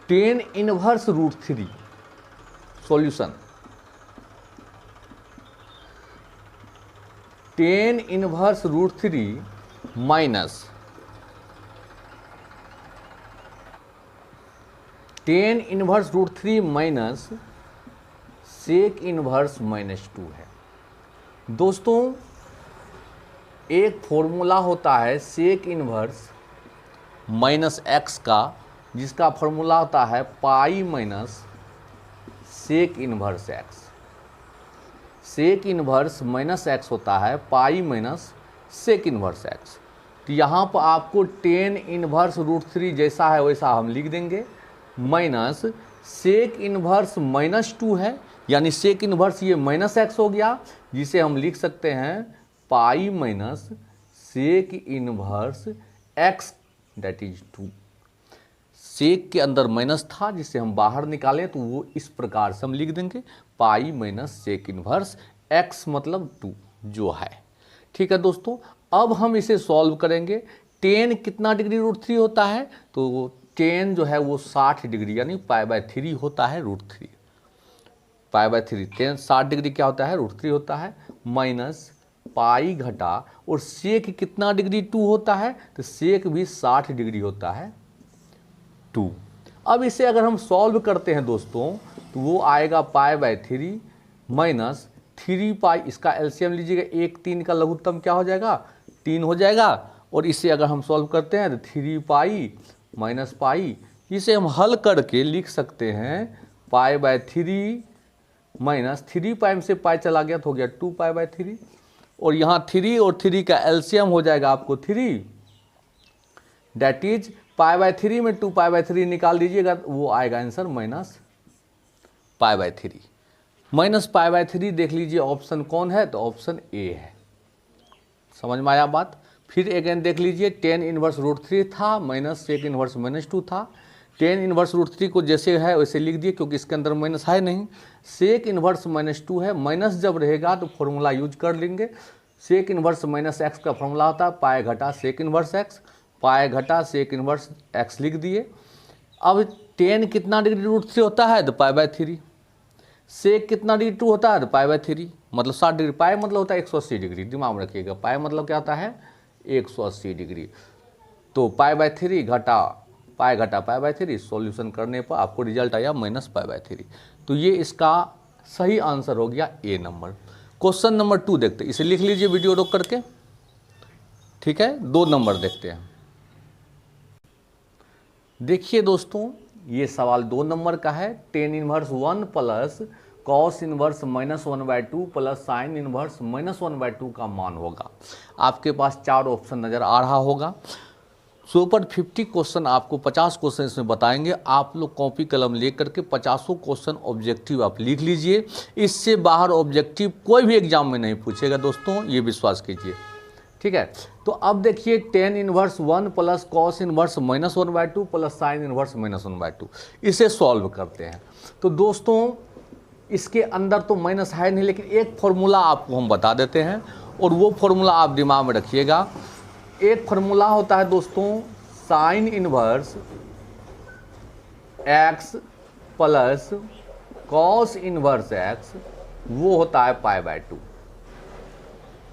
Ten inverse root three solution, tan inverse root three minus tan inverse root three minus sec inverse minus two है। दोस्तों एक formula होता है सेक inverse minus x का, जिसका formula होता है pi minus sec inverse x. Sec inverse minus x होता है pi minus sec inverse x. तो यहाँ पर आपको टेन इनवर्स रूट थ्री जैसा है वैसा हम लिख देंगे, minus sec inverse minus two है, यानी सेक इनवर्स ये माइनस एक्स हो गया, जिसे हम लिख सकते हैं pi minus sec inverse x that is two. Sec के अंदर माइनस था जिसे हम बाहर निकालें तो वो इस प्रकार से हम लिख देंगे pi minus sec inverse x मतलब टू जो है। ठीक है दोस्तों, अब हम इसे सॉल्व करेंगे। टेन कितना डिग्री रूट थ्री होता है, तो टेन जो है वो 60 डिग्री यानी पाई बाय थ्री होता है root three. Pi by three tan 60 degree क्या होता है रूट थ्री होता है, माइनस पाई घटा और सेक कितना डिग्री टू होता है, तो सेक भी 60 डिग्री होता है टू। अब इसे अगर हम सॉल्व करते हैं दोस्तों तो वो आएगा पाई by three minus three pi, इसका एलसीएम लीजिएगा, एक तीन का लघुत्तम क्या हो जाएगा 3 हो जाएगा। और इसे अगर हम सॉल्व करते हैं तो थ्री पाई माइनस पाई, इसे हम हल करके लिख सकते हैं पाई by three minus three pi से पाई चला गया तो हो गया 2 पाई बाय थ्री, और यहाँ थ्री और थ्री का एलसीएम हो जाएगा आपको three, that is pi by three में 2 पाई बाय थ्री निकाल दीजिएगा वो आएगा answer minus pi by three. Minus pi by three देख लीजिए ऑप्शन कौन है, तो ऑप्शन ए है। समझ में आया बात। फिर अगेन देख लीजिए टेन इनवर्स रूट थ्री था minus sec inverse minus two था। टेन इनवर्स रूट थ्री को जैसे है वैसे लिख दिए क्योंकि इसके अंदर माइनस है नहीं। सेक इनवर्स माइनस टू है, माइनस जब रहेगा तो फॉर्मूला यूज कर लेंगे। सेक इनवर्स माइनस एक्स का फॉर्मूला होता है पाई घटा सेक इनवर्स एक्स, पाई घटा सेक इनवर्स एक्स लिख दिए। अब टेन कितना डिग्री रूट थ्री होता है, तो पाई बाय थ्री। सेक कितना डिग्री टू होता है, तो पाई बाय थ्री, मतलब 60 डिग्री। पाई मतलब होता है 180 डिग्री, दिमाग में रखिएगा। पाई मतलब क्या होता है 180 डिग्री। तो पाई बाय थ्री घटा पाई बाय थ्री, सॉल्यूशन करने पर आपको रिजल्ट आया माइनस पाई बाय थ्री। तो ये इसका सही आंसर हो गया ए नंबर। क्वेश्चन नंबर 2 देखते हैं, इसे लिख लीजिए वीडियो रोक करके। ठीक है, 2 नंबर देखते हैं। देखिए दोस्तों ये सवाल 2 नंबर का है। Tan inverse 1 plus cos inverse minus 1/2 plus sine inverse minus 1/2 का मान होगा। आपके पास 4 ऑप्शन नज़र आ रहा होगा। सुपर 50 क्वेश्चन आपको 50 क्वेश्चन इसमें बताएंगे। आप लोग कॉपी कलम लेकर के 50 क्वेश्चन ऑब्जेक्टिव आप लिख लीजिए। इससे बाहर ऑब्जेक्टिव कोई भी एग्जाम में नहीं पूछेगा दोस्तों, ये विश्वास कीजिए। ठीक है, तो अब देखिए tan inverse 1 plus cos inverse minus 1/2 plus sine inverse minus 1/2, इसे सॉल्व करते हैं। तो दोस्तों इसके अंदर तो माइनस है नहीं, लेकिन एक फॉर्मूला आपको हम बता देते हैं और वो फॉर्मूला आप दिमाग में रखिएगा। एक फार्मूला होता है दोस्तों sign inverse x plus cos inverse x, वो होता है pi by two.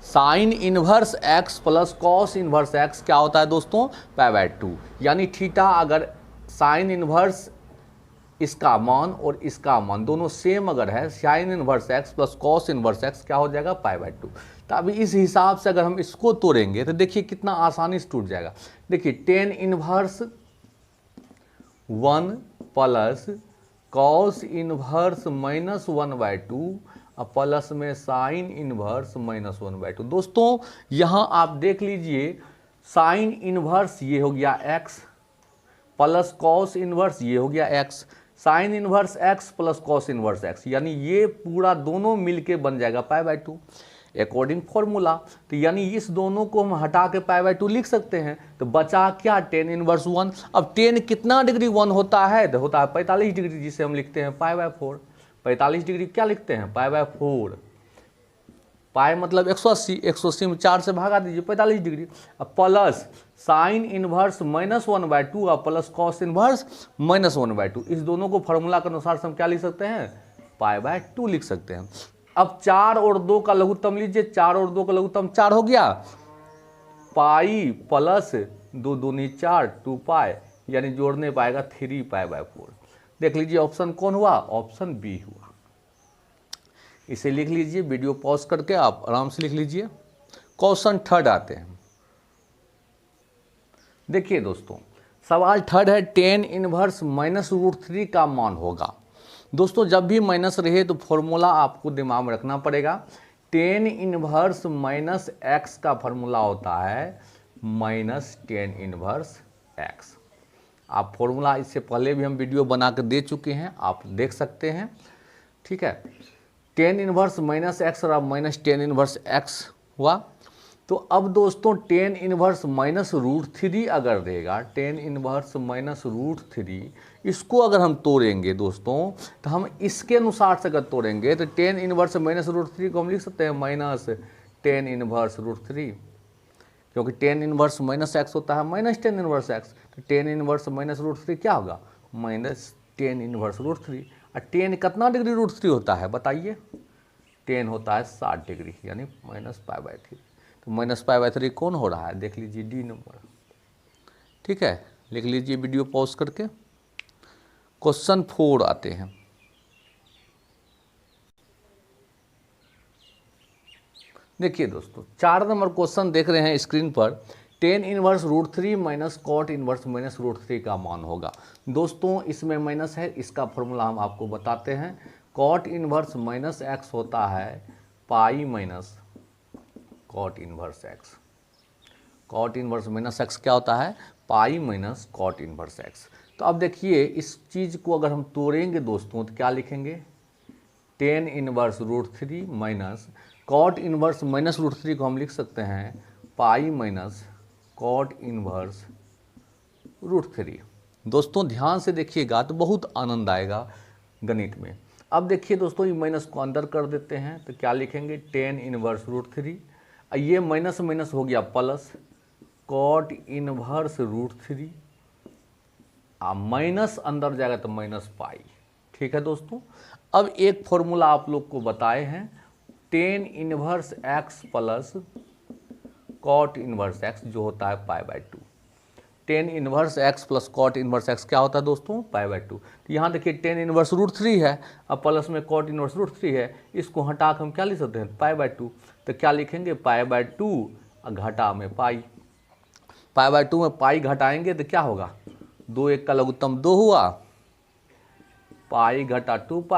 Sign inverse x plus cos inverse x क्या होता है दोस्तों, पाई बाय टू। यानी थीटा अगर साइन इनवर्स इसका मान और इसका मान दोनों सेम अगर है, sine inverse x plus cos inverse x क्या हो जाएगा पाई बाय टू। तो अभी इस हिसाब से अगर हम इसको तोड़ेंगे तो देखिए कितना आसानी से टूट जाएगा। देखिए tan inverse 1 plus cos inverse minus 1/2 और प्लस में साइन इनवर्स माइनस 1/2। दोस्तों यहाँ आप देख लीजिए साइन इनवर्स ये हो गया x प्लस कॉस इनवर्स ये हो गया x, sine inverse x plus cos inverse x, यानी ये पूरा दोनों मिलके बन जाएगा pi by two according formula. तो यानी इस दोनों को हम हटा के पाई बाय टू लिख सकते हैं। तो बचा क्या टेन इनवर्स 1। अब टेन कितना डिग्री 1 होता है, तो होता है 45 डिग्री, जिसे हम लिखते हैं पाई बाय 4। 45 डिग्री क्या लिखते हैं पाई बाय 4। पाई मतलब 180, 180 में 4 से भागा दीजिए 45 डिग्री। अब प्लस साइन इनवर्स -1/2 और प्लस कॉस इनवर्स -1/2, इस दोनों को फार्मूला के अनुसार से हम क्या लिख सकते हैं, π/2 लिख सकते हैं। अब 4 और 2 का लघुत्तम लीजिए, 4 और 2 का लघुत्तम 4 हो गया, पाई प्लस 2 दूनी 4 2π, यानी जोड़ने पाएगा 3π/4। देख लीजिए ऑप्शन कौन हुआ, ऑप्शन बी हुआ। इसे लिख लीजिए, वीडियो पॉज करके आप आराम से लिख लीजिए। क्वेश्चन थर्ड आते हैं। देखिए दोस्तों, सवाल थर्ड है, tan इनवर्स -√3 का मान होगा। दोस्तों जब भी माइनस रहे तो फॉर्मूला आपको दिमाग में रखना पड़ेगा। tan इनवर्स -x का फॉर्मूला होता है -tan इनवर्स x। आप फॉर्मूला इससे पहले भी हम वीडियो बना कर दे चुके हैं, आप देख सकते हैं, ठीक है। tan इनवर्स -x और -tan इनवर्स x हुआ। तो अब दोस्तों tan इनवर्स -√3 अगर देगा, tan इनवर्स -√3, इसको अगर हम तोड़ेंगे दोस्तों, तो हम इसके अनुसार से अगर तोड़ेंगे तो tan इनवर्स -√3 को हम लिख सकते हैं -tan इनवर्स √3, क्योंकि tan इनवर्स -x होता है -tan इनवर्स x, तो tan इनवर्स -√3 क्या होगा, -tan इनवर्स √3। और tan कितना डिग्री √3 होता है बताइए, tan होता है 60 डिग्री, यानी -π/3। तो -π/3 कौन हो रहा है, देख लीजिए डी नंबर, ठीक है। लिख लीजिए वीडियो पॉज करके। क्वेश्चन 4 आते हैं। देखिए दोस्तों 4 नंबर क्वेश्चन देख रहे हैं स्क्रीन पर, tan inverse √3 minus cot inverse -√3 का मान होगा। दोस्तों इसमें माइनस है, इसका फॉर्मूला हम आपको बताते हैं। कॉट इनवर्स -x होता है pi minus cot inverse x। Cot inverse -x क्या होता है, pi minus cot inverse x। तो अब देखिए इस चीज़ को अगर हम तोड़ेंगे दोस्तों तो क्या लिखेंगे, tan inverse √3 minus cot inverse -√3 को हम लिख सकते हैं पाई माइनस कॉट इनवर्स √3। दोस्तों ध्यान से देखिएगा तो बहुत आनंद आएगा गणित में। अब देखिए दोस्तों ये माइनस को अंदर कर देते हैं तो क्या लिखेंगे, tan इनवर्स √3, ये माइनस माइनस हो गया प्लस कॉट इनवर्स √3, माइनस अंदर जाएगा तो -π, ठीक है दोस्तों। अब एक फॉर्मूला आप लोग को बताए हैं, tan inverse x plus cot inverse x जो होता है π/2। tan inverse x plus cot inverse x क्या होता है दोस्तों, π/2। तो यहाँ देखिए tan इनवर्स √3 है, अब प्लस में कॉट इनवर्स √3 है, इसको हटा कर हम क्या लिख सकते हैं, π/2। तो क्या लिखेंगे, π/2 घटा में पाई, π/2 में पाई घटाएंगे तो क्या होगा, 2 1 का लघुत्तम 2 हुआ, पाई घटा 2π,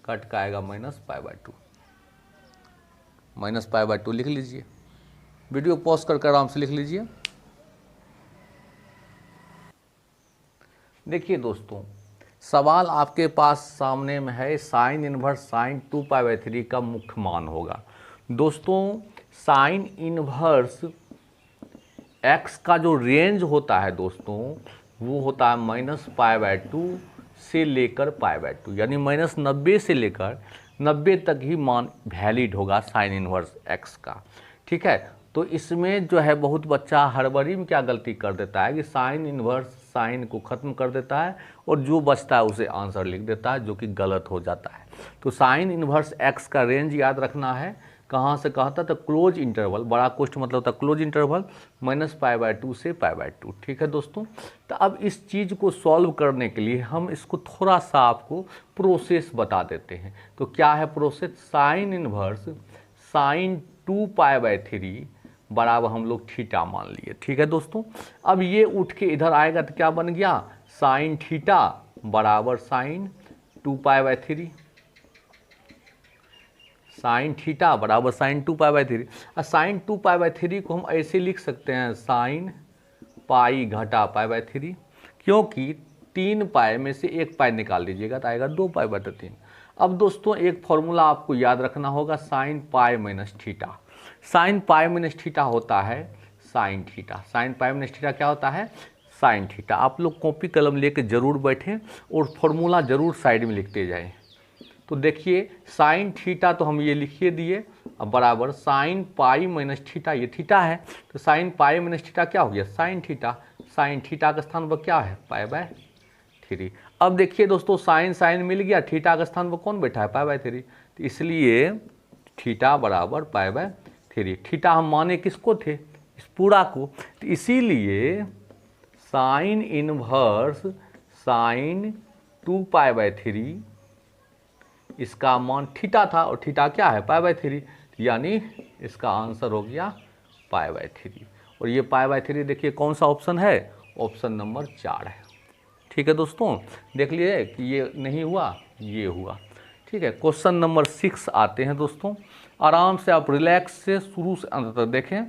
कट का आएगा -π/2, -π/2 लिख लीजिए। वीडियो पॉज करके आराम से लिख लीजिए। देखिए दोस्तों सवाल आपके पास सामने में है, साइन इनवर्स साइन 2π/3 का मुख्य मान होगा। दोस्तों साइन इनवर्स x का जो रेंज होता है दोस्तों वो होता है -π/2 से लेकर π/2, यानी -90 से लेकर 90 तक ही मान वैलिड होगा साइन इनवर्स x का, ठीक है। तो इसमें जो है बहुत बच्चा हड़बड़ी में क्या गलती कर देता है कि साइन इनवर्स साइन को ख़त्म कर देता है और जो बचता है उसे आंसर लिख देता है, जो कि गलत हो जाता है। तो साइन इनवर्स x का रेंज याद रखना है, कहाँ से कहाँ तक, तो क्लोज इंटरवल, बड़ा क्वेश्चन मतलब होता है क्लोज इंटरवल -π/2 से π/2, ठीक है दोस्तों। तो अब इस चीज़ को सॉल्व करने के लिए हम इसको थोड़ा सा आपको प्रोसेस बता देते हैं। तो क्या है प्रोसेस, साइन इनवर्स साइन 2π/3 बराबर हम लोग थीटा मान लिए, ठीक है दोस्तों। अब ये उठ के इधर आएगा तो क्या बन गया, साइन थीटा बराबर साइन 2π/3, साइन थीटा बराबर साइन 2π/3। और साइन 2π/3 को हम ऐसे लिख सकते हैं साइन पाई घटा π/3, क्योंकि 3 पाई में से 1 पाई निकाल दीजिएगा तो आएगा 2π/3। अब दोस्तों एक फॉर्मूला आपको याद रखना होगा, sine pi minus theta. Sine pi minus theta होता है sine theta, sine pi minus theta क्या होता है, साइन थीटा। आप लोग कॉपी कलम लेके जरूर बैठें और फॉर्मूला जरूर साइड में लिखते जाएं। तो देखिए साइन थीटा तो हम ये लिखिए दिए, अब बराबर साइन पाई माइनस थीटा, ये थीटा है तो साइन पाई माइनस थीटा क्या हो गया साइन थीटा, साइन थीटा का स्थान पर क्या है पाई बाय 3। अब देखिए दोस्तों साइन साइन मिल गया, थीटा का स्थान पर कौन बैठा है पाई बाय 3, तो इसलिए थीटा बराबर पाई बाय 3। थीटा हम माने किसको थे इस पूरा को, तो इसीलिए sign inverse sign 2 pi by 3 इसका मान थीटा था और थीटा क्या है पाई बाय 3, यानी इसका आंसर हो गया पाई बाय 3। और ये पाई बाय 3 देखिए कौन सा ऑप्शन है, ऑप्शन नंबर 4 है। ठीक है दोस्तों, देख लिए कि ये नहीं हुआ ये हुआ। ठीक है, क्वेश्चन नंबर 6 आते हैं दोस्तों, आराम से आप रिलैक्स से शुरू से अंत तक देखें,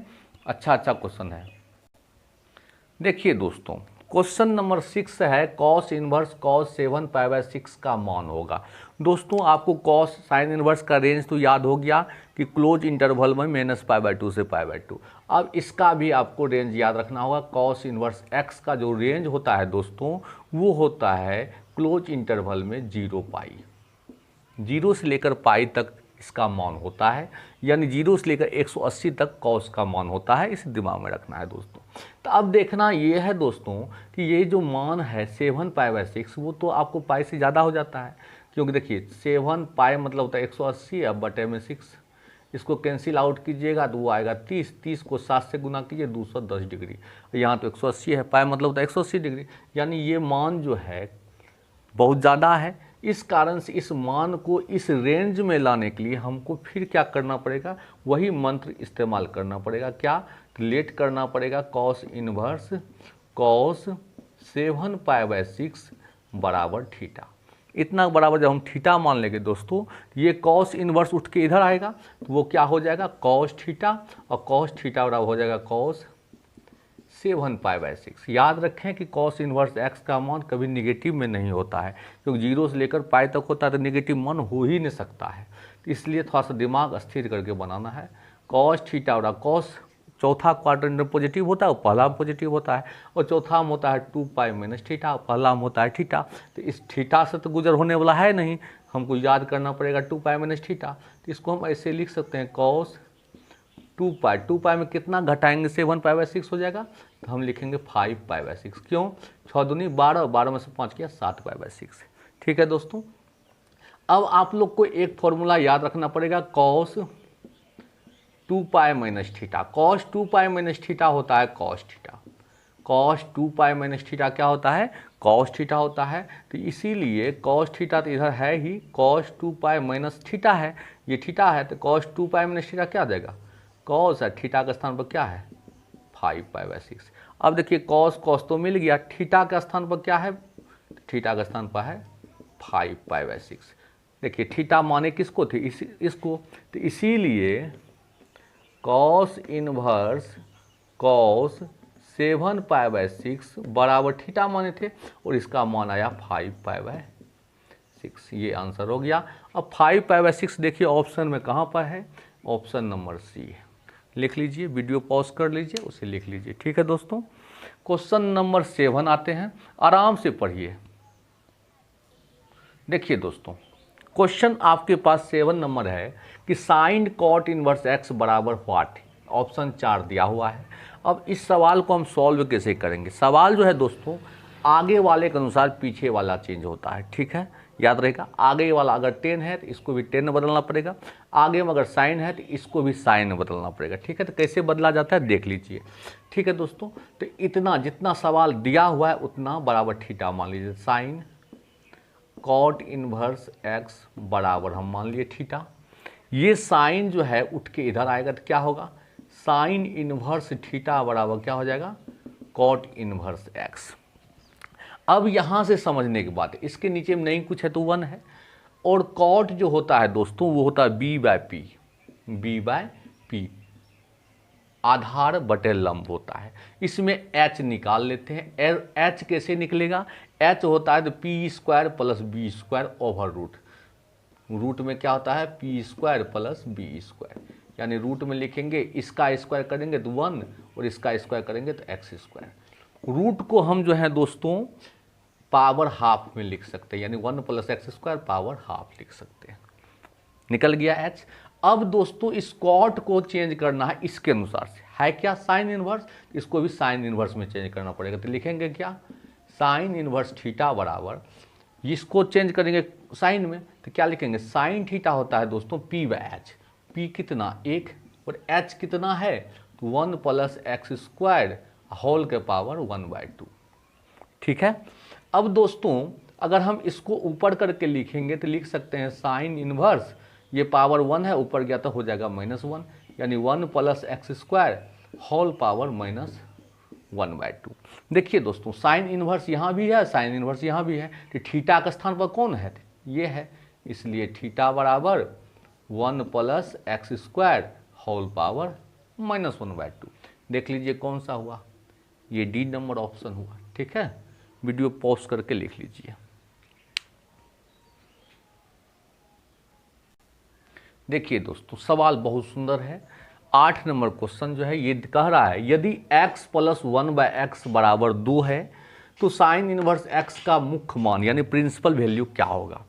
अच्छा क्वेश्चन है। देखिए दोस्तों क्वेश्चन नंबर 6 है cos inverse cos 7 pi by 6 का मान होगा। दोस्तों आपको कॉस साइन इनवर्स का रेंज तो याद हो गया कि क्लोज इंटरवल में -π/2 से π/2। अब इसका भी आपको रेंज याद रखना होगा, कॉस इनवर्स x का जो रेंज होता है दोस्तों वो होता है क्लोज इंटरवल में 0 पाई, 0 से लेकर पाई तक इसका मान होता है, यानी 0 से लेकर 180 तक कॉस का मान होता है, इसे दिमाग में रखना है दोस्तों। तो अब देखना ये है दोस्तों कि ये जो मान है 7 पाई बाय 6 वो तो आपको पाई से ज़्यादा हो जाता है, क्योंकि देखिए 7 पाई मतलब होता है 180, अब बटे में 6, इसको कैंसिल आउट कीजिएगा तो वो आएगा 30, 30 को 7 से गुना कीजिए 210 डिग्री, यहाँ तो 180 है, पाई मतलब होता है 180 डिग्री, यानी ये मान जो है बहुत ज़्यादा है। इस कारण से इस मान को इस रेंज में लाने के लिए हमको फिर क्या करना पड़ेगा, वही मंत्र इस्तेमाल करना पड़ेगा, क्या रिलेट करना पड़ेगा cos inverse cos 7 pi by 6 बराबर थीटा। इतना बराबर जब हम थीटा मान लेंगे दोस्तों, ये कॉस इनवर्स उठ के इधर आएगा तो वो क्या हो जाएगा कॉस थीटा, और कॉस थीटा बराबर हो जाएगा कॉस 7 पाई बाय 6। याद रखें कि कॉस इनवर्स x का मान कभी निगेटिव में नहीं होता है, क्योंकि 0 से लेकर पाई तक होता है तो निगेटिव मान हो ही नहीं सकता है, तो इसलिए थोड़ा सा दिमाग स्थिर करके बनाना है। कॉस थीटा और कॉस चौथा क्वाड्रेंट में पॉजिटिव होता है और पहला में पॉजिटिव होता है, और चौथा में होता है 2 पाई माइनस थीटा, पहला में होता है थीटा, तो इस थीटा से तो गुजर होने वाला है नहीं, हमको याद करना पड़ेगा 2 पाई माइनस थीटा, तो इसको हम ऐसे लिख सकते हैं कॉस 2 पाई, 2 पाई में कितना घटाएंगे 7 पाई बाय 6 हो जाएगा, तो हम लिखेंगे 5 पाई बाय 6, क्यों 6 दूनी 12, 12 में से 5 किया 7 पाई बाय 6। ठीक है दोस्तों, अब आप लोग को एक फॉर्मूला याद रखना पड़ेगा cos 2 pi minus theta, cos 2 pi minus theta होता है cos theta, cos 2 pi minus theta क्या होता है कॉस थीटा होता है, तो इसीलिए कॉस थीटा तो इधर है ही, कॉस 2 पाई माइनस थीटा है, ये थीटा है, तो कॉस 2 पाई माइनस थीटा क्या आ जाएगा कॉस है, थीटा का स्थान पर क्या है 5 पाई बाय 6। अब देखिए कॉस कॉस तो मिल गया, थीटा का स्थान पर क्या है, थीटा का स्थान पर है 5 पाई बाय 6। देखिए थीटा माने किसको थे इसको, तो इसीलिए cos inverse cos 7 pi by 6 बराबर थीटा माने थे, और इसका मान आया 5 पाई बाय 6, ये आंसर हो गया। अब 5 पाई बाय 6 देखिए ऑप्शन में कहाँ पर है, ऑप्शन नंबर सी है, लिख लीजिए, वीडियो पॉज कर लीजिए, उसे लिख लीजिए। ठीक है दोस्तों, क्वेश्चन नंबर 7 आते हैं, आराम से पढ़िए। देखिए दोस्तों क्वेश्चन आपके पास 7 नंबर है कि साइन कॉट इनवर्स x बराबर व्हाट, ऑप्शन 4 दिया हुआ है। अब इस सवाल को हम सॉल्व कैसे करेंगे, सवाल जो है दोस्तों आगे वाले के अनुसार पीछे वाला चेंज होता है, ठीक है, याद रहेगा। आगे वाला अगर 10 है तो इसको भी 10 में बदलना पड़ेगा, आगे में अगर साइन है तो इसको भी साइन में बदलना पड़ेगा, ठीक है। तो कैसे बदला जाता है देख लीजिए, ठीक है दोस्तों। तो इतना जितना सवाल दिया हुआ है उतना बराबर थीटा मान लीजिए, साइन कॉट इनवर्स x बराबर हम मान लिए थीटा, ये साइन जो है उठ के इधर आएगा तो क्या होगा, साइन इनवर्स थीटा बराबर क्या हो जाएगा कॉट इनवर्स x। अब यहाँ से समझने की बात है, इसके नीचे में नहीं कुछ है तो 1 है, और कॉट जो होता है दोस्तों वो होता है b बाय पी, आधार बटे लंब होता है। इसमें h निकाल लेते हैं, h कैसे निकलेगा, h होता है तो p square plus b square over root में क्या होता है p square plus b square, यानी रूट में लिखेंगे इसका स्क्वायर करेंगे तो 1 और इसका स्क्वायर करेंगे तो एक्स स्क्वायर। रूट को हम जो है दोस्तों पावर हाफ में लिख सकते हैं, यानी 1 + x² पावर हाफ लिख सकते हैं, निकल गया h। अब दोस्तों इस कॉट को चेंज करना है इसके अनुसार से, है क्या साइन इनवर्स, इसको भी साइन इनवर्स में चेंज करना पड़ेगा। तो लिखेंगे क्या, साइन इनवर्स थीटा बराबर, इसको चेंज करेंगे साइन में तो क्या लिखेंगे, साइन थीटा होता है दोस्तों पी बाय एच, पी कितना 1 और एच कितना है तो 1 प्लस एक्स स्क्वायर होल के पावर 1/2। ठीक है। अब दोस्तों अगर हम इसको ऊपर करके लिखेंगे तो लिख सकते हैं साइन इनवर्स, ये पावर 1 है ऊपर गया तो हो जाएगा -1, यानी 1 plus x square whole power -1/2। देखिए दोस्तों साइन इनवर्स यहाँ भी है, साइन इनवर्स यहाँ भी है, तो थीटा का स्थान पर कौन है, ये है, इसलिए थीटा बराबर 1 plus x square whole power -1/2। देख लीजिए कौन सा हुआ, ये डी नंबर ऑप्शन हुआ। ठीक है, वीडियो पॉज करके लिख लीजिए। देखिए दोस्तों सवाल बहुत सुंदर है। 8 नंबर क्वेश्चन जो है ये कह रहा है यदि x प्लस 1/x बराबर 2 है तो साइन इनवर्स x का मुख्य मान यानी प्रिंसिपल वैल्यू क्या होगा।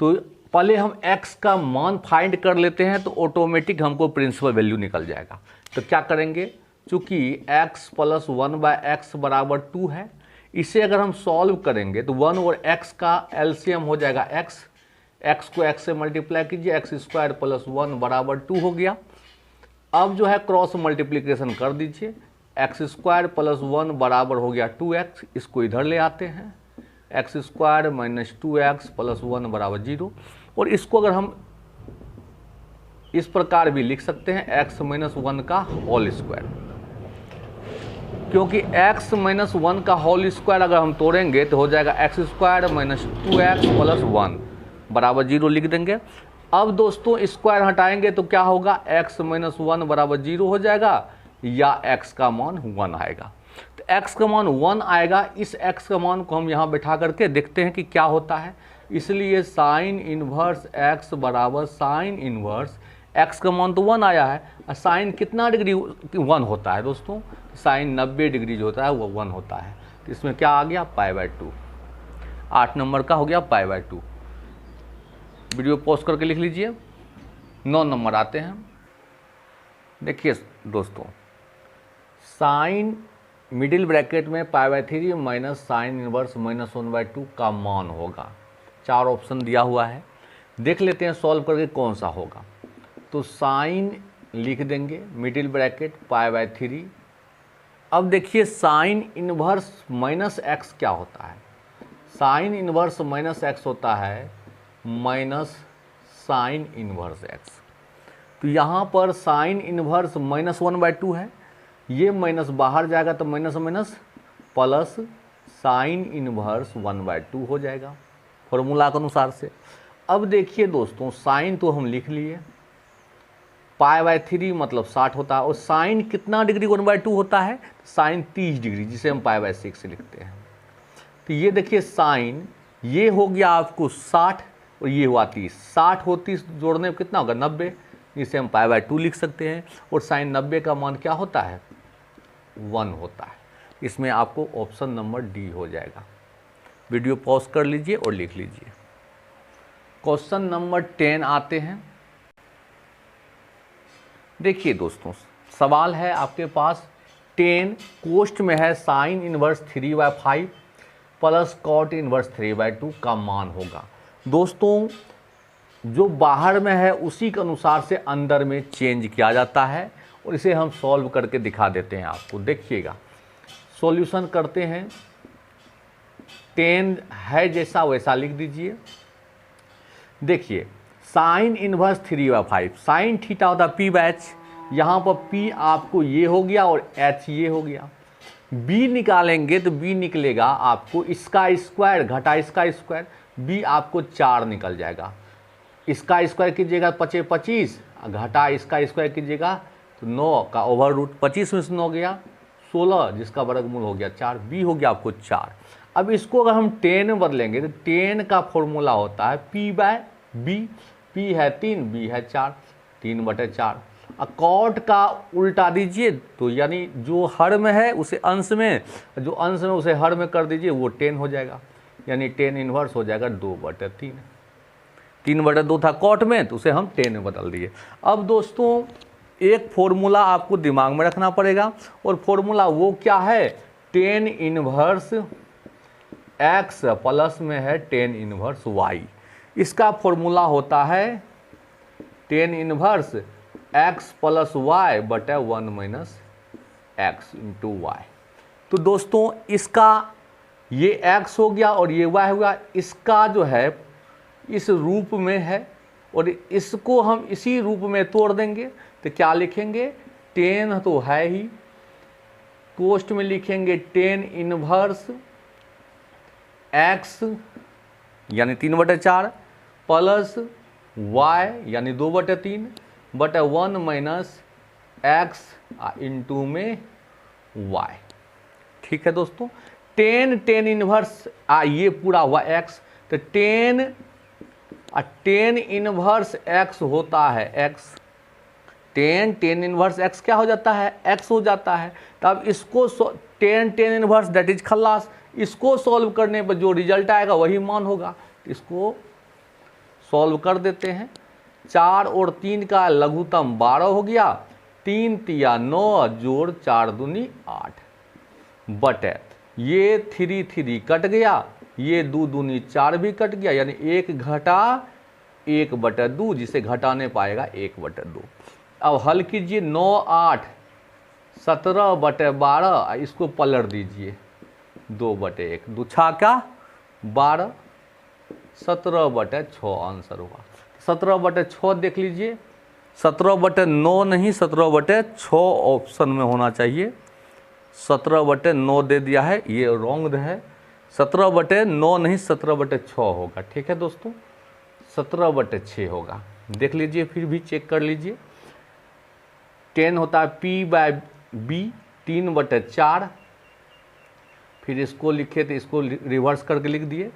तो पहले हम x का मान फाइंड कर लेते हैं तो ऑटोमेटिक हमको प्रिंसिपल वैल्यू निकल जाएगा। तो क्या करेंगे, चूंकि x प्लस 1/x बराबर 2 है, इसे अगर हम सॉल्व करेंगे तो 1 और x का एलसीएम हो जाएगा x को x से मल्टीप्लाई कीजिए, एक्स स्क्वायर प्लस 1 बराबर 2 हो गया। अब जो है क्रॉस मल्टीप्लिकेशन कर दीजिए, एक्स स्क्वायर प्लस 1 बराबर हो गया 2x, इसको इधर ले आते हैं, x square minus 2x plus 1 बराबर 0। और इसको अगर हम इस प्रकार भी लिख सकते हैं x माइनस 1 का होल स्क्वायर, क्योंकि x माइनस 1 का होल स्क्वायर अगर हम तोड़ेंगे तो हो जाएगा x square minus 2x plus 1 बराबर 0 लिख देंगे। अब दोस्तों स्क्वायर हटाएंगे तो क्या होगा, x माइनस 1 बराबर 0 हो जाएगा या x का मान 1 आएगा। तो x का मान 1 आएगा, इस x का मान को हम यहाँ बैठा करके देखते हैं कि क्या होता है। इसलिए साइन इनवर्स x बराबर साइन इनवर्स x का मान तो 1 आया है, और साइन कितना डिग्री 1 होता है दोस्तों, साइन 90 डिग्री जो होता है वो 1 होता है। तो इसमें क्या आ गया π/2, 8 नंबर का हो गया π/2। वीडियो पॉज करके लिख लीजिए। 9 नंबर आते हैं। देखिए दोस्तों साइन मिडिल ब्रैकेट में π/3 माइनस साइन इनवर्स -1/2 का मान होगा। 4 ऑप्शन दिया हुआ है, देख लेते हैं सॉल्व करके कौन सा होगा। तो साइन लिख देंगे मिडिल ब्रैकेट π/3। अब देखिए साइन इनवर्स माइनस एक्स क्या होता है, साइन इनवर्स माइनस एक्स होता है माइनस साइन इनवर्स एक्स। तो यहाँ पर साइन इनवर्स -1/2 है, ये माइनस बाहर जाएगा तो minus minus plus sine inverse 1/2 हो जाएगा फॉर्मूला के अनुसार से। अब देखिए दोस्तों साइन तो हम लिख लिए, π/3 मतलब 60 होता है, और साइन कितना डिग्री 1/2 होता है, साइन 30 डिग्री जिसे हम π/6 लिखते हैं। तो ये देखिए साइन ये हो गया आपको 60 और ये हुआ 30, 60 और 30 जोड़ने में कितना होगा 90, जिसे हम π/2 लिख सकते हैं। और साइन 90 का मान क्या होता है 1 होता है। इसमें आपको ऑप्शन नंबर डी हो जाएगा। वीडियो पॉज कर लीजिए और लिख लीजिए। क्वेश्चन नंबर 10 आते हैं। देखिए दोस्तों सवाल है आपके पास 10 कोष्ठ में है sine inverse 3/5 plus cot inverse 3/2 का मान होगा। दोस्तों जो बाहर में है उसी के अनुसार से अंदर में चेंज किया जाता है, और इसे हम सॉल्व करके दिखा देते हैं आपको। देखिएगा सॉल्यूशन करते हैं, 10 है जैसा वैसा लिख दीजिए। देखिए साइन इनवर्स 3/5, साइन थीटा होता है p/h, यहाँ पर p आपको ये हो गया और h ये हो गया। b निकालेंगे तो b निकलेगा आपको इसका स्क्वायर घटा इसका स्क्वायर, b आपको 4 निकल जाएगा। इसका स्क्वायर कीजिएगा 25 25, घटा इसका स्क्वायर कीजिएगा तो 9 का ओवर रूट, 25 में से 9 गया 16, जिसका वर्गमूल हो गया 4, b हो गया आपको 4। अब इसको अगर हम 10 में बदलेंगे तो 10 का फॉर्मूला होता है p/b, p है 3, b है 4, 3/4। कॉट का उल्टा दीजिए तो यानी जो हर में है उसे अंश में, जो अंश में उसे हर में कर दीजिए, वो 10 हो जाएगा, यानी 10 इनवर्स हो जाएगा 2/3। 3/2 था कॉट में, तो उसे हम 10 में बदल दिए। अब दोस्तों एक फॉर्मूला आपको दिमाग में रखना पड़ेगा, और फॉर्मूला वो क्या है, 10 इनवर्स x प्लस में है 10 इनवर्स y। इसका फॉर्मूला होता है 10 इनवर्स x प्लस वाई बटा 1 माइनस एक्स इंटू वाई। तो दोस्तों इसका ये x हो गया और ये y हो गया, इसका जो है इस रूप में है और इसको हम इसी रूप में तोड़ देंगे तो क्या लिखेंगे, 10 तो है ही, पोस्ट में लिखेंगे 10 इनवर्स x यानी 3/4 प्लस y यानी 2/3 बटा 1 माइनस x इंटू में y। ठीक है दोस्तों, 10 इनवर्स ये पूरा हुआ x, तो 10 इनवर्स x होता है x, 10 इनवर्स x क्या हो जाता है, x हो जाता है। तब इसको 10 इनवर्स दैट इज खल्लास, इसको सॉल्व करने पर जो रिजल्ट आएगा वही मान होगा। इसको सॉल्व कर देते हैं, 4 और 3 का लघुत्तम 12 हो गया, 3 तिया 9 जोड़ 4 दूनी 8 बटे ये 3 कट गया, ये 2 दूनी 4 भी कट गया, यानी 1 घटा 1/2, जिसे घटाने पाएगा 1/2। अब हल कीजिए, 9 8 17/12, इसको पलट दीजिए 2/1, 2 छाका 12, 17/6 आंसर होगा। 17/6 देख लीजिए, 17/9 नहीं 17/6 ऑप्शन में होना चाहिए, 17/9 दे दिया है, ये रॉन्ग है, 17/9 नहीं 17/6 होगा। ठीक है दोस्तों, 17/6 होगा, देख लीजिए, फिर भी चेक कर लीजिए। 10 होता है P/B 3/4, फिर इसको लिखे तो इसको रिवर्स करके लिख दिए,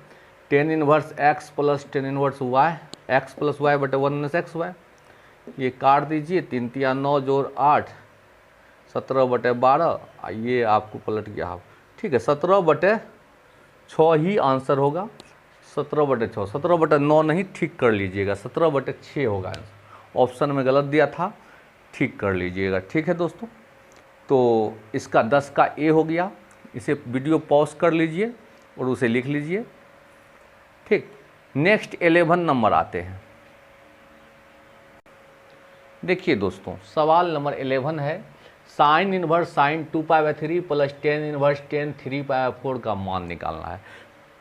10 inverse x plus 10 inverse y, x plus y बटे 1 माइनस एक्स वाई, ये काट दीजिए, 3 तिया 9 जोड़ 8 17/12, ये आपको पलट गया। ठीक है, 17/6 ही आंसर होगा, 17/6, 17/9 नहीं, ठीक कर लीजिएगा, 17/6 होगा। ऑप्शन में गलत दिया था, ठीक कर लीजिएगा। ठीक है दोस्तों, तो इसका 10 का ए हो गया, इसे वीडियो पॉज कर लीजिए और उसे लिख लीजिए। ठीक, नेक्स्ट 11 नंबर आते हैं। देखिए दोस्तों, सवाल नंबर 11 है, sine inverse sine 2π/3 plus 10 inverse 10 3π/4 का मान निकालना है।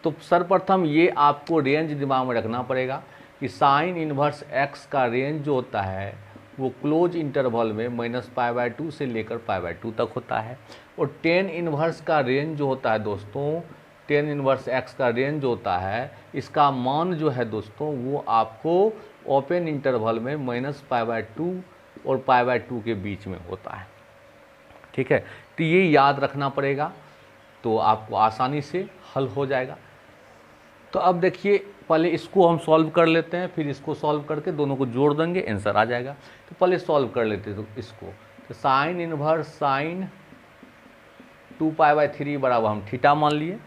तो सर्वप्रथम ये आपको रेंज दिमाग में रखना पड़ेगा कि साइन इनवर्स x का रेंज जो होता है वो क्लोज इंटरवल में -π/2 से लेकर π/2 तक होता है, और 10 इनवर्स का रेंज जो होता है दोस्तों, 10 इनवर्स x का रेंज जो होता है, इसका मान जो है दोस्तों वो आपको ओपन इंटरवल में -π/2 और π/2 के बीच में होता है। ठीक है, तो ये याद रखना पड़ेगा, तो आपको आसानी से हल हो जाएगा। तो अब देखिए, पहले इसको हम सॉल्व कर लेते हैं, फिर इसको सॉल्व करके दोनों को जोड़ देंगे, आंसर आ जाएगा। तो पहले सॉल्व कर लेते हैं तो इसको, तो साइन इनवर्स साइन 2π/3 बराबर हम थीटा मान लिए।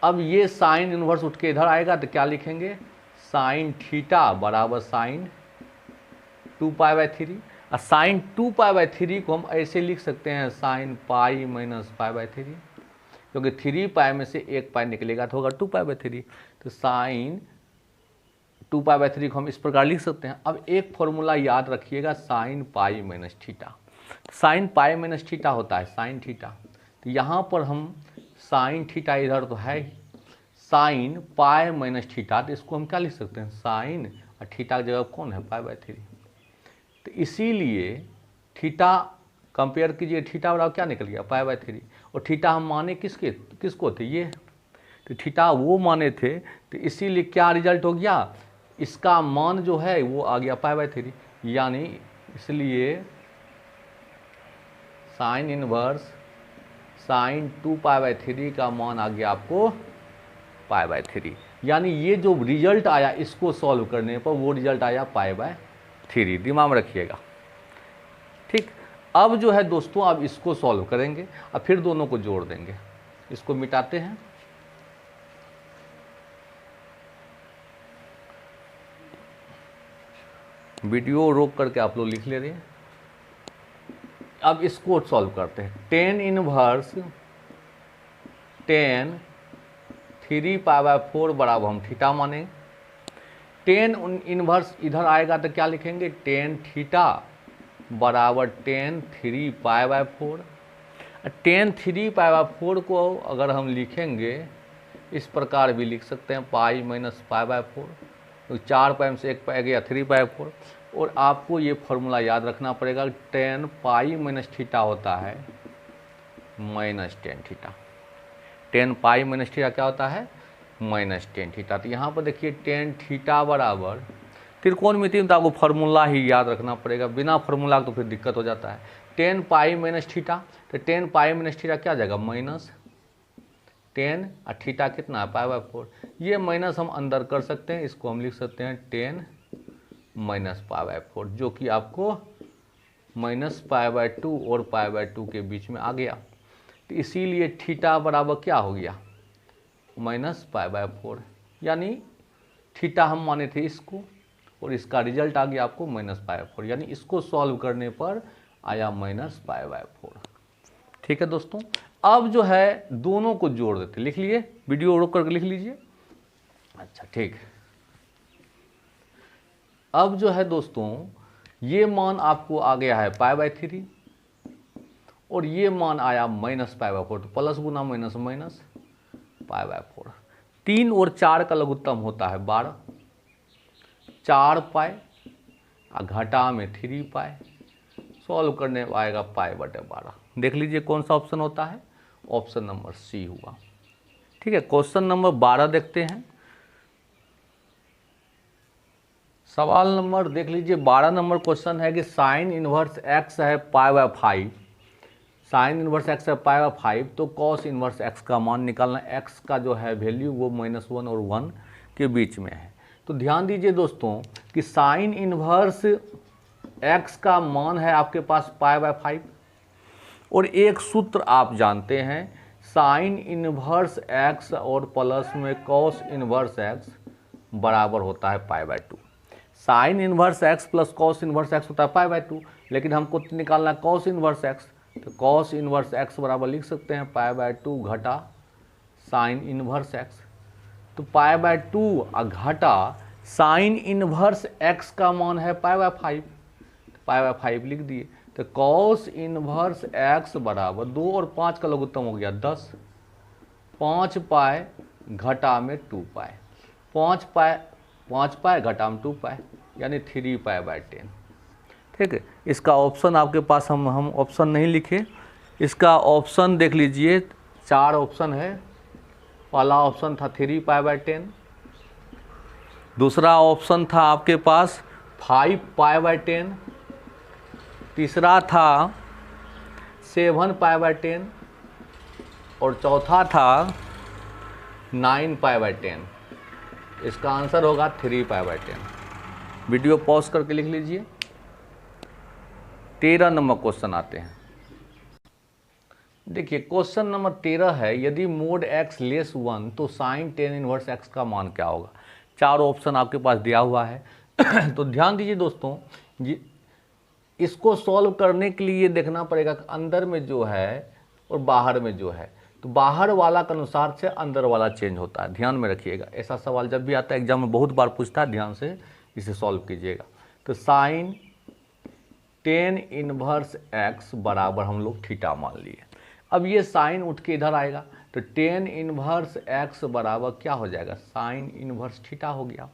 अब ये साइन इनवर्स उठ के इधर आएगा तो क्या लिखेंगे, साइन थीटा बराबर साइन 2π/3, और साइन 2π/3 को हम ऐसे लिख सकते हैं, साइन पाई माइनस π/3, क्योंकि 3π में से 1π निकलेगा तो होगा 2π/3, तो साइन 2π/3 को हम इस प्रकार लिख सकते हैं। अब एक फॉर्मूला याद रखिएगा, sine pi minus theta, sine pi minus theta होता है साइन थीटा, तो यहाँ पर हम साइन थीटा इधर तो है ही, साइन पाई माइनस थीटा, तो इसको हम क्या लिख सकते हैं, साइन और थीटा की जगह कौन है π/3, तो इसीलिए थीटा कंपेयर कीजिए, थीटा बराबर क्या निकल गया π/3, और थीटा हम माने किसको थे, ये, तो थीटा वो माने थे, तो इसीलिए क्या रिजल्ट हो गया, इसका मान जो है वो आ गया π/3, यानी इसलिए साइन इनवर्स साइन 2π/3 का मान आ गया आपको π/3, यानी ये जो रिजल्ट आया इसको सॉल्व करने पर वो रिजल्ट आया π/3, दिमाग में रखिएगा। ठीक, अब जो है दोस्तों, अब इसको सॉल्व करेंगे और फिर दोनों को जोड़ देंगे। इसको मिटाते हैं, वीडियो रोक करके आप लोग लिख ले रहे हैं। अब इसको सॉल्व करते हैं। टेन इनवर्स 3π/4 बराबर हम थीटा मानेंगे। टेन इनवर्स इधर आएगा तो क्या लिखेंगे, टेन थीटा बराबर टेन 3π/4। टेन 3π/4 को अगर हम लिखेंगे इस प्रकार भी लिख सकते हैं, पाई माइनस π/4, तो 4 पाई में से 1 पाई गया 3/4। और आपको ये फॉर्मूला याद रखना पड़ेगा, टेन पाई माइनस थीटा होता है minus tan theta. Ten pi minus theta क्या होता है, माइनस टेन थीटा। तो यहाँ पर देखिए टेन थीटा बराबर त्रिकोणमिति में तो आपको फार्मूला ही याद रखना पड़ेगा, बिना फार्मूला तो फिर दिक्कत हो जाता है। टेन पाई माइनस थीटा, तो टेन पाई माइनस थीटा क्या आ जाएगा, माइनस टेन और थीटा कितना है π/4। ये माइनस हम अंदर कर सकते हैं, इसको हम लिख सकते हैं टेन माइनस π/4, जो कि आपको माइनस π/2 और π/2 के बीच में आ गया। तो इसीलिए थीटा बराबर क्या हो गया, माइनस π/4, यानी थीटा हम माने थे इसको और इसका रिजल्ट आ गया आपको माइनस π/4, यानी इसको सॉल्व करने पर आया माइनस π/4। ठीक है दोस्तों, अब जो है दोनों को जोड़ देते, लिख लिए, वीडियो रोक करके लिख लीजिए। अच्छा ठीक, अब जो है दोस्तों ये मान आपको आ गया है π/3 और ये मान आया माइनस π/4, तो प्लस गुना माइनस माइनस π/4। 3 और 4 का लघुत्तम होता है 12, 4 पाई और घटा में 3 पाई, सॉल्व करने आएगा π/12। देख लीजिए कौन सा ऑप्शन होता है, ऑप्शन नंबर सी हुआ। ठीक है, क्वेश्चन नंबर 12 देखते हैं। सवाल नंबर देख लीजिए 12 नंबर क्वेश्चन है कि साइन इनवर्स एक्स है π/5, साइन इनवर्स एक्स है π/5, तो कॉस इनवर्स एक्स का मान निकालना। एक्स का जो है वैल्यू वो -1 और 1 के बीच में है। तो ध्यान दीजिए दोस्तों कि साइन इनवर्स एक्स का मान है आपके पास π/5 और एक सूत्र आप जानते हैं, साइन इनवर्स एक्स और प्लस में कॉस इनवर्स एक्स बराबर होता है π/2। Sine inverse x plus cos inverse x होता है π/2, लेकिन हमको निकालना कॉस इनवर्स एक्स, तो कॉस इनवर्स एक्स बराबर लिख सकते हैं π/2 घटा साइन इनवर्स एक्स। तो π/2 घटा साइन इनवर्स एक्स का मान है π/5, π/5 लिख दिए। तो कॉस इनवर्स एक्स बराबर 2 और 5 का लघुत्तम हो गया 10, 5 पाई घटा में 2 पाई, 5 पाई घटा में 2 पाई, यानी 3π/10। ठीक है, इसका ऑप्शन आपके पास हम ऑप्शन नहीं लिखे, इसका ऑप्शन देख लीजिए 4 ऑप्शन है। पहला ऑप्शन था 3π/10, दूसरा ऑप्शन था आपके पास 5π/10, तीसरा था 7π/10 और चौथा था 9π/10। इसका आंसर होगा 3π/10। वीडियो पॉज करके लिख लीजिए। 13 नंबर क्वेश्चन आते हैं। देखिए क्वेश्चन नंबर 13 है, यदि मोड x लेस 1 तो साइन टेन इनवर्स x का मान क्या होगा। 4 ऑप्शन आपके पास दिया हुआ है। तो ध्यान दीजिए दोस्तों, इसको सॉल्व करने के लिए देखना पड़ेगा कि अंदर में जो है और बाहर में जो है, तो बाहर वाला के अनुसार से अंदर वाला चेंज होता है। ध्यान में रखिएगा, ऐसा सवाल जब भी आता है एग्जाम में बहुत बार पूछता है, ध्यान से इसे सॉल्व कीजिएगा। तो साइन टेन इनवर्स एक्स बराबर हम लोग थीटा मान लिए। अब ये साइन उठ के इधर आएगा, तो टेन इनवर्स एक्स बराबर क्या हो जाएगा, साइन इनवर्स थीटा हो गया।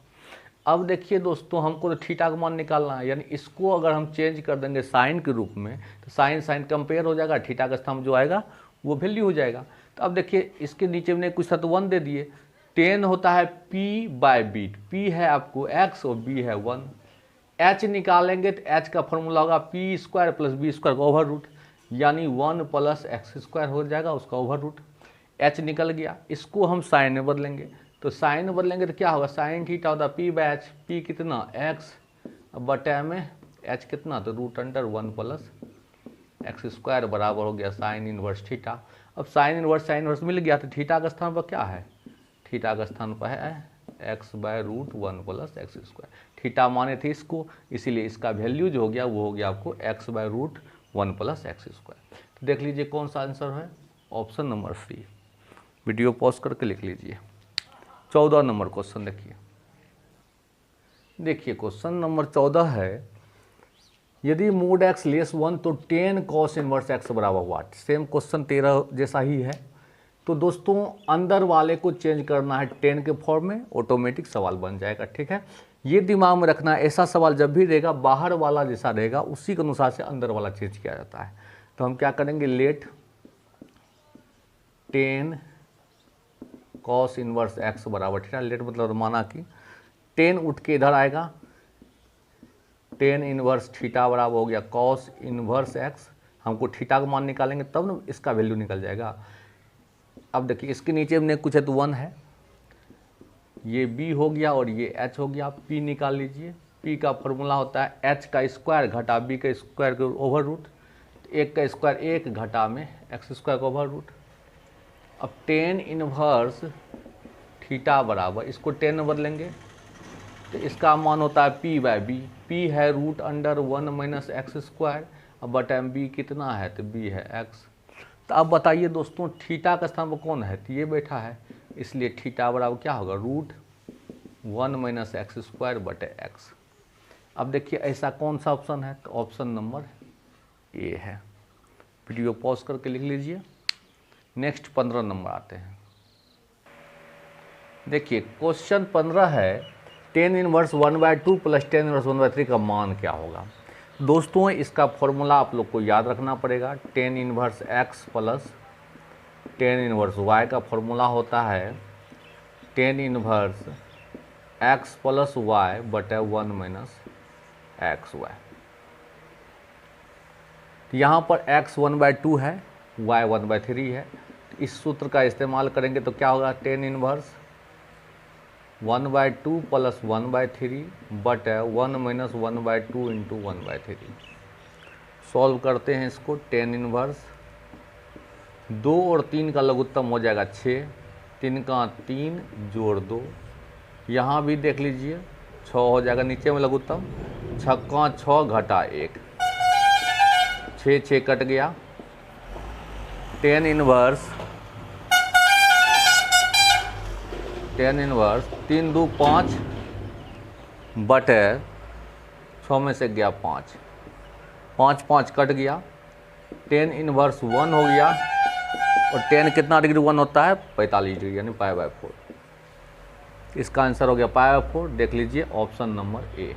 अब देखिए दोस्तों, हमको तो थीटा का मान निकालना है, यानी इसको अगर हम चेंज कर देंगे साइन के रूप में, तो साइन साइन कंपेयर हो जाएगा, थीटा का स्थान जो आएगा वो वैल्यू हो जाएगा। तो अब देखिए इसके नीचे में कुछ था तो 1 दे दिए। 10 होता है p/b, p है आपको x और b है 1। h निकालेंगे तो h का फॉर्मूला होगा p² + b² का ओवर रूट, यानी 1 + x² हो जाएगा उसका ओवर रूट। h निकल गया, इसको हम साइन में बदलेंगे, तो साइन में बदलेंगे तो क्या होगा, साइन थीटा होता है p/h, p कितना x बटे में h कितना, तो √1 + x² बराबर हो गया साइन इनवर्स थीटा। अब साइन इनवर्स मिल गया, तो थीटा का स्थान पर क्या है, थीटा का स्थान पर है x by root 1 plus x square. Theta माने थे इसको, इसीलिए इसका वैल्यू जो हो गया वो हो गया आपको x by root 1 plus x square. तो देख लीजिए कौन सा आंसर है, option number C. Video pause करके लिख लीजिए। 14 नंबर क्वेश्चन देखिए। देखिए क्वेश्चन नंबर 14 है, यदि मोड एक्स लेस 1 तो 10 कॉस इनवर्स एक्स बराबर वाट। सेम क्वेश्चन 13 जैसा ही है। तो दोस्तों अंदर वाले को चेंज करना है 10 के फॉर्म में, ऑटोमेटिक सवाल बन जाएगा। ठीक है, ये दिमाग में रखना है, ऐसा सवाल जब भी रहेगा बाहर वाला जैसा रहेगा उसी के अनुसार से अंदर वाला चेंज किया जाता है। तो हम क्या करेंगे, लेट 10 कॉस इनवर्स एक्स बराबर थीटा। लेट मतलब माना कि 10 उठ के इधर आएगा, 10 इनवर्स थीटा बराबर हो गया कॉस इनवर्स एक्स। हमको थीटा का मान निकालेंगे तब ना इसका वैल्यू निकल जाएगा। अब देखिए इसके नीचे में कुछ है तो 1 है, ये b हो गया और ये h हो गया। p निकाल लीजिए। p का फॉर्मूला होता है h का स्क्वायर घटा b का स्क्वायर के ओवर रूट। 1 का स्क्वायर 1 घटा में एक्स स्क्वायर का ओवर रूट। अब 10 इनवर्स थीटा बराबर, इसको 10 में बदलेंगे तो इसका मान होता है p बाय b। p है root under 1 minus x square. अब बटा b कितना है तो b है x। तो अब बताइए दोस्तों थीटा का स्थान पर कौन है, तो ये बैठा है, इसलिए थीटा बराबर क्या होगा, रूट 1 माइनस एक्स स्क्वायर बटे एक्स। अब देखिए ऐसा कौन सा ऑप्शन है, तो ऑप्शन नंबर ए है। वीडियो पॉज करके लिख लीजिए। नेक्स्ट 15 नंबर आते हैं। देखिए क्वेश्चन 15 है, 10 इनवर्स 1/2 प्लस 10 इनवर्स 1/3 का मान क्या होगा। दोस्तों इसका फॉर्मूला आप लोग को याद रखना पड़ेगा। 10 inverse x plus 10 inverse y का फॉर्मूला होता है 10 इनवर्स एक्स प्लस वाई बटे 1 माइनस एक्स वाई। यहाँ पर x 1/2 है, y 1/3 है। इस सूत्र का इस्तेमाल करेंगे तो क्या होगा, 10 इनवर्स 1/2 प्लस 1/3 बटे 1 माइनस 1/2 इंटू 1/3। सॉल्व करते हैं इसको। 10 इनवर्स 2 और 3 का लघुत्तम हो जाएगा 6, 3 का 3 जोड़ 2। यहाँ भी देख लीजिए 6 हो जाएगा नीचे में लघुत्तम, 6 का 6 घटा 1, 6 6 कट गया। 10 इनवर्स 3 2 5 बटे 6 में से गया 5, 5 5 कट गया। 10 इनवर्स 1 हो गया और 10 कितना डिग्री 1 होता है, 45 डिग्री, यानी पाई बाय 4। इसका आंसर हो गया पाई बाय 4। देख लीजिए ऑप्शन नंबर ए।